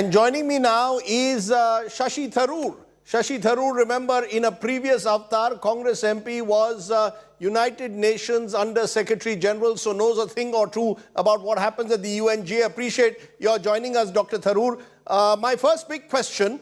And joining me now is Shashi Tharoor. Shashi Tharoor, remember, in a previous avatar, Congress MP, was United Nations Under Secretary General, so knows a thing or two about what happens at the UNGA. Appreciate your joining us, Dr. Tharoor. My first big question,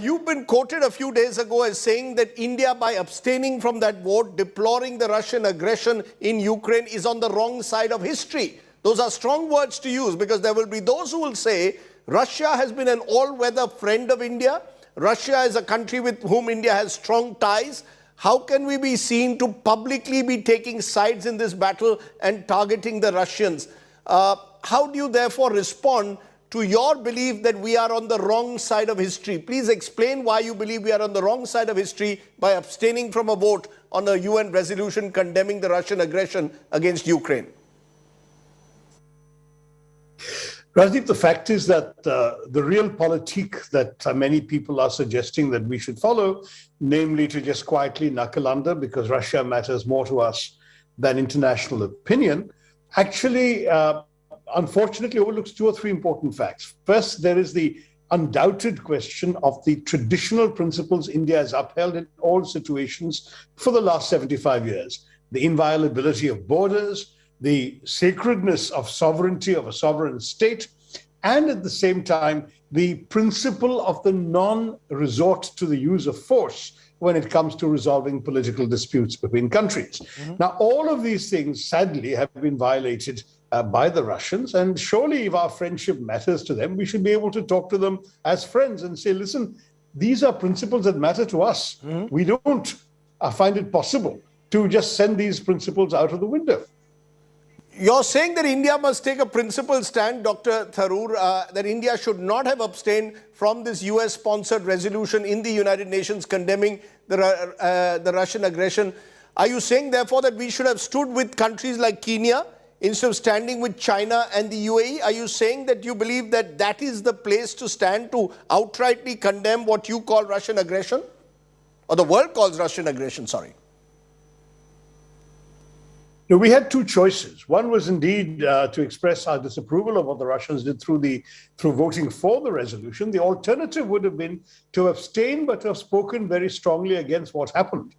you've been quoted a few days ago as saying that India, by abstaining from that vote, deploring the Russian aggression in Ukraine, is on the wrong side of history. Those are strong words to use, because there will be those who will say Russia has been an all-weather friend of India. Russia is a country with whom India has strong ties. How can we be seen to publicly be taking sides in this battle and targeting the Russians? How do you therefore respond to your belief that we are on the wrong side of history? Please explain why you believe we are on the wrong side of history by abstaining from a vote on a UN resolution condemning the Russian aggression against Ukraine. Rajdeep, the fact is that the real politique that many people are suggesting that we should follow, namely to just quietly knuckle under because Russia matters more to us than international opinion, actually, unfortunately, overlooks two or three important facts. First, there is the undoubted question of the traditional principles India has upheld in all situations for the last 75 years. The inviolability of borders, the sacredness of sovereignty of a sovereign state, and at the same time, the principle of the non-resort to the use of force when it comes to resolving political disputes between countries. Now, all of these things, sadly, have been violated by the Russians, and surely if our friendship matters to them, we should be able to talk to them as friends and say, listen, these are principles that matter to us. We don't find it possible to just send these principles out of the window. You're saying that India must take a principled stand, Dr. Tharoor, that India should not have abstained from this US-sponsored resolution in the United Nations condemning the Russian aggression. Are you saying, therefore, that we should have stood with countries like Kenya instead of standing with China and the UAE? Are you saying that you believe that that is the place to stand to outrightly condemn what you call Russian aggression? Or the world calls Russian aggression, sorry. No, we had two choices. One was indeed to express our disapproval of what the Russians did through voting for the resolution. The alternative would have been to abstain, but to have spoken very strongly against what happened.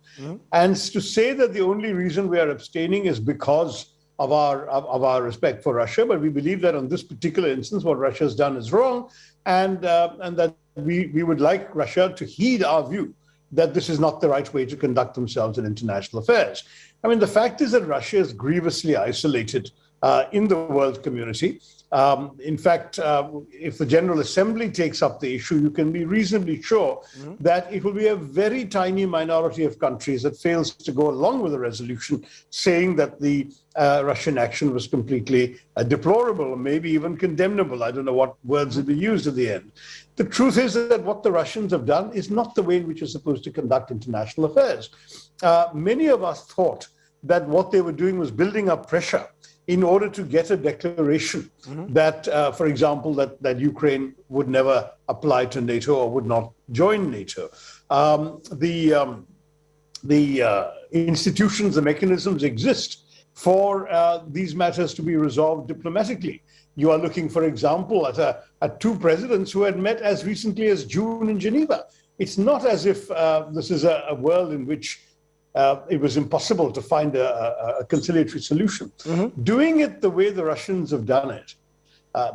And to say that the only reason we are abstaining is because of our respect for Russia, but we believe that on this particular instance, what Russia has done is wrong, and that we would like Russia to heed our view that this is not the right way to conduct themselves in international affairs. I mean, the fact is that Russia is grievously isolated in the world community. In fact, if the General Assembly takes up the issue, you can be reasonably sure that it will be a very tiny minority of countries that fails to go along with the resolution, saying that the Russian action was completely deplorable, or maybe even condemnable. I don't know what words would be used at the end. The truth is that what the Russians have done is not the way in which you're supposed to conduct international affairs. Many of us thought that what they were doing was building up pressure in order to get a declaration that, for example, that Ukraine would never apply to NATO or would not join NATO. The institutions, the mechanisms exist for these matters to be resolved diplomatically. You are looking, for example, at two presidents who had met as recently as June in Geneva. It's not as if this is a world in which it was impossible to find a conciliatory solution. Doing it the way the Russians have done it,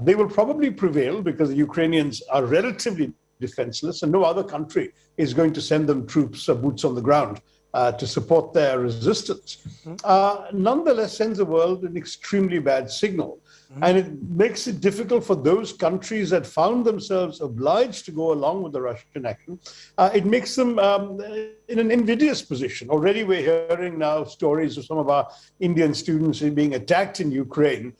they will probably prevail because the Ukrainians are relatively defenseless and no other country is going to send them troops or boots on the ground to support their resistance. Nonetheless, sends the world an extremely bad signal. And it makes it difficult for those countries that found themselves obliged to go along with the Russian action. It makes them in an invidious position. Already we're hearing now stories of some of our Indian students being attacked in Ukraine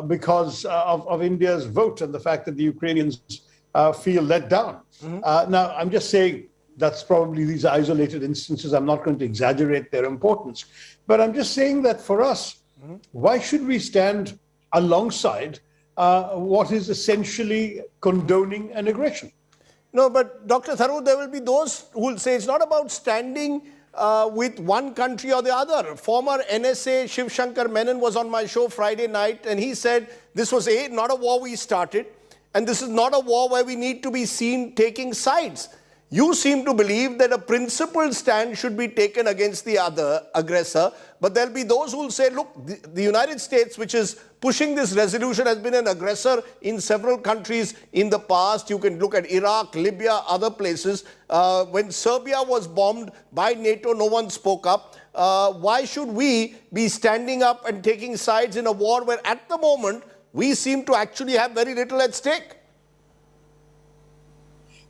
because of India's vote and the fact that the Ukrainians feel let down. Now, I'm just saying that's probably these isolated instances. I'm not going to exaggerate their importance. But I'm just saying that for us, why should we stand alongside what is essentially condoning an aggression? No, but Dr. Tharoor, there will be those who will say it's not about standing with one country or the other. Former NSA Shiv Shankar Menon was on my show Friday night, and he said this was not a war we started. and this is not a war where we need to be seen taking sides. You seem to believe that a principled stand should be taken against the other aggressor, but there'll be those who will say, look, the United States, which is pushing this resolution, has been an aggressor in several countries in the past. You can look at Iraq, Libya, other places. When Serbia was bombed by NATO, no one spoke up. Why should we be standing up and taking sides in a war where at the moment we seem to actually have very little at stake?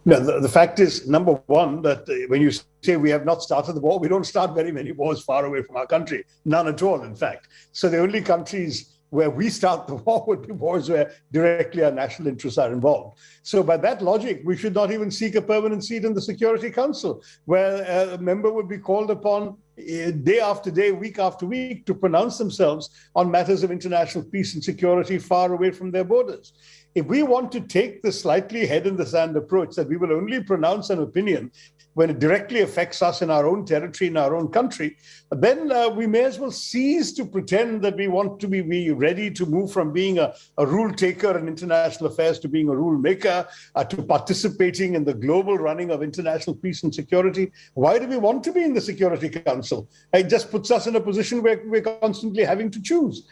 No, the fact is, number one, that when you say we have not started the war, we don't start very many wars far away from our country. None at all, in fact. So the only countries where we start the war would be wars where directly our national interests are involved. So by that logic, we should not even seek a permanent seat in the Security Council, where a member would be called upon day after day, week after week, to pronounce themselves on matters of international peace and security far away from their borders. If we want to take the slightly head-in-the-sand approach that we will only pronounce an opinion when it directly affects us in our own territory, in our own country, then we may as well cease to pretend that we want to be ready to move from being a rule taker in international affairs to being a rule maker, to participating in the global running of international peace and security. Why do we want to be in the Security Council? It just puts us in a position where we're constantly having to choose.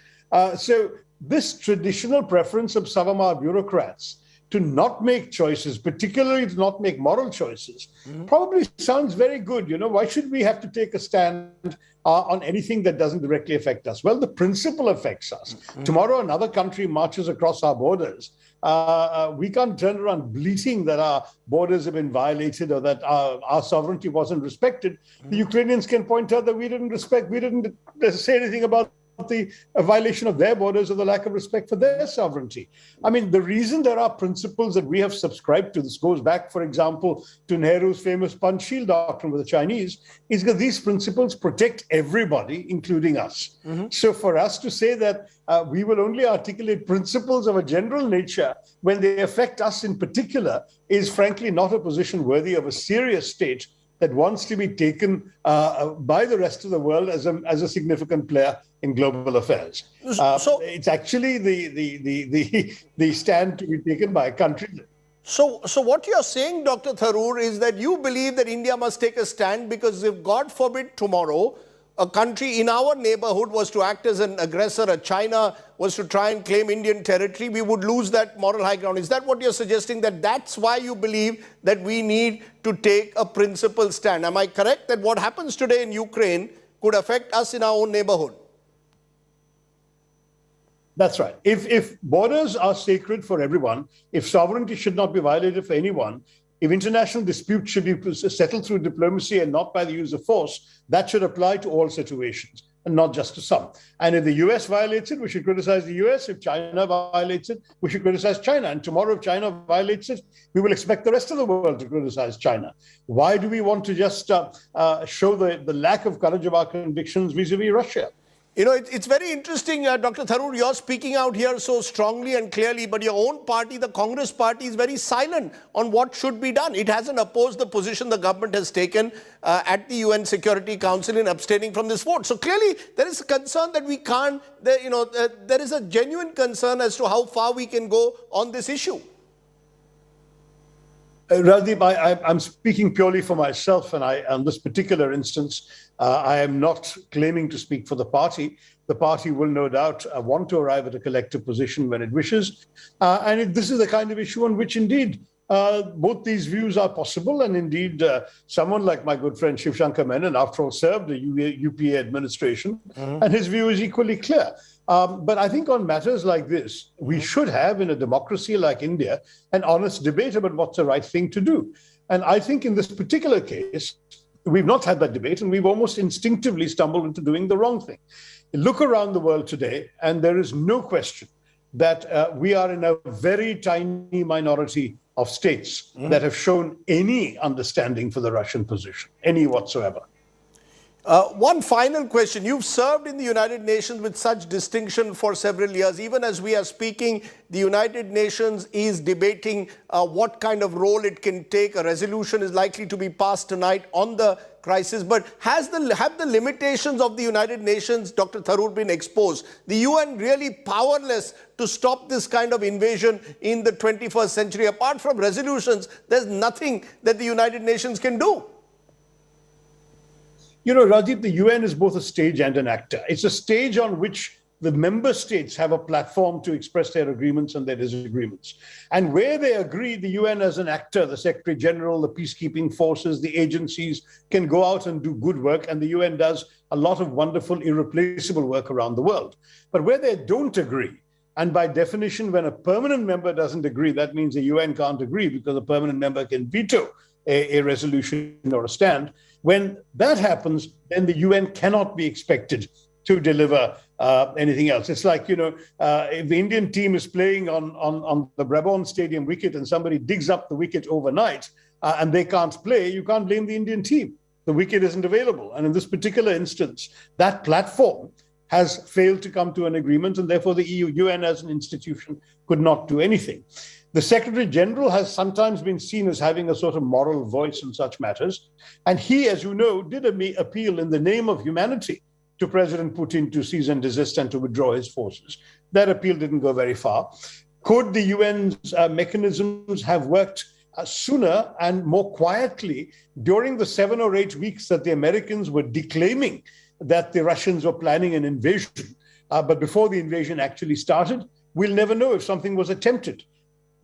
So this traditional preference of some of our bureaucrats to not make choices, particularly to not make moral choices, probably sounds very good. You know, why should we have to take a stand on anything that doesn't directly affect us? Well, the principle affects us. Tomorrow, another country marches across our borders. We can't turn around bleating that our borders have been violated or that our sovereignty wasn't respected. The Ukrainians can point out that we didn't say anything about the violation of their borders or the lack of respect for their sovereignty. I mean, the reason there are principles that we have subscribed to, this goes back, for example, to Nehru's famous Panchsheel doctrine with the Chinese, is that these principles protect everybody, including us. So for us to say that we will only articulate principles of a general nature when they affect us in particular is frankly not a position worthy of a serious state that wants to be taken by the rest of the world as a significant player in global affairs. So it's actually the stand to be taken by a country. So what you're saying, Dr. Tharoor, is that you believe that India must take a stand because if, God forbid, tomorrow a country in our neighborhood was to act as an aggressor, or China was to try and claim Indian territory, we would lose that moral high ground. Is that what you're suggesting, that that's why you believe that we need to take a principled stand? Am I correct that what happens today in Ukraine could affect us in our own neighborhood? That's right. If borders are sacred for everyone, if sovereignty should not be violated for anyone, if international disputes should be settled through diplomacy and not by the use of force, that should apply to all situations and not just to some. And if the US violates it, we should criticize the US. If China violates it, we should criticize China. And tomorrow, if China violates it, we will expect the rest of the world to criticize China. Why do we want to just show the lack of courage of our convictions vis-a-vis Russia? You know, it's very interesting, Dr. Tharoor, you're speaking out here so strongly and clearly, but your own party, the Congress party, is very silent on what should be done. It hasn't opposed the position the government has taken at the UN Security Council in abstaining from this vote. So clearly, there is a concern that we can't, there is a genuine concern as to how far we can go on this issue. Rajdeep, I'm speaking purely for myself, and on this particular instance, I am not claiming to speak for the party. The party will no doubt want to arrive at a collective position when it wishes. And this is the kind of issue on which, indeed, both these views are possible. And indeed, someone like my good friend Shiv Shankar Menon, after all, served the UPA administration, and his view is equally clear. But I think on matters like this, we should have, in a democracy like India, an honest debate about what's the right thing to do. And I think in this particular case, we've not had that debate, and we've almost instinctively stumbled into doing the wrong thing. Look around the world today, and there is no question that we are in a very tiny minority of states that have shown any understanding for the Russian position, any whatsoever. One final question. You've served in the United Nations with such distinction for several years. Even as we are speaking, the United Nations is debating what kind of role it can take. A resolution is likely to be passed tonight on the crisis. But have the limitations of the United Nations, Dr. Tharoor, been exposed? The UN really powerless to stop this kind of invasion in the 21st century. Apart from resolutions, there's nothing that the United Nations can do. You know, Rajiv, the UN is both a stage and an actor. It's a stage on which the member states have a platform to express their agreements and their disagreements. And where they agree, the UN as an actor, the Secretary General, the peacekeeping forces, the agencies can go out and do good work. And the UN does a lot of wonderful, irreplaceable work around the world. But where they don't agree, and by definition, when a permanent member doesn't agree, that means the UN can't agree because a permanent member can veto a resolution or a stand. When that happens, then the UN cannot be expected to deliver anything else. It's like, you know, if the Indian team is playing on the Brabourne Stadium wicket and somebody digs up the wicket overnight and they can't play, you can't blame the Indian team. The wicket isn't available. And in this particular instance, that platform has failed to come to an agreement, and therefore the UN as an institution could not do anything. The Secretary General has sometimes been seen as having a sort of moral voice in such matters. And he, as you know, did appeal in the name of humanity to President Putin to cease and desist and to withdraw his forces. That appeal didn't go very far. Could the UN's mechanisms have worked sooner and more quietly during the 7 or 8 weeks that the Americans were declaiming that the Russians were planning an invasion? But before the invasion actually started, we'll never know if something was attempted.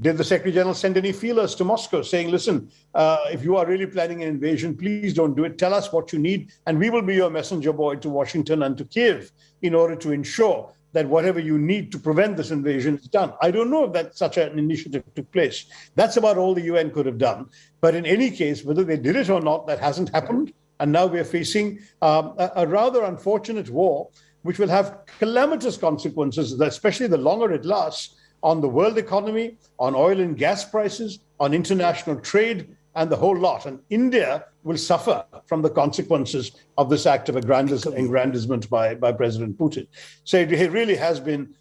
Did the Secretary General send any feelers to Moscow saying, listen, if you are really planning an invasion, please don't do it. Tell us what you need, and we will be your messenger boy to Washington and to Kiev in order to ensure that whatever you need to prevent this invasion is done. I don't know if that such an initiative took place. That's about all the UN could have done. But in any case, whether they did it or not, that hasn't happened. And now we're facing a rather unfortunate war, which will have calamitous consequences, especially the longer it lasts, on the world economy, on oil and gas prices, on international trade, and the whole lot. And India will suffer from the consequences of this act of aggrandizement by President Putin. So it really has been,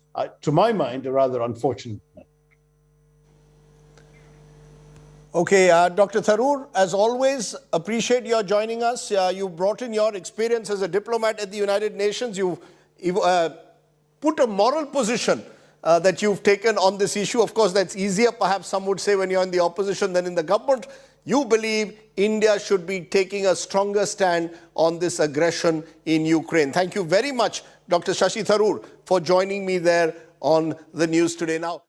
to my mind, a rather unfortunate. Okay, Dr. Tharoor, as always, appreciate your joining us. You brought in your experience as a diplomat at the United Nations. You put a moral position that you've taken on this issue. Of course, that's easier, perhaps some would say, when you're in the opposition than in the government. You believe India should be taking a stronger stand on this aggression in Ukraine. Thank you very much, Dr. Shashi Tharoor, for joining me there on the news today. Now,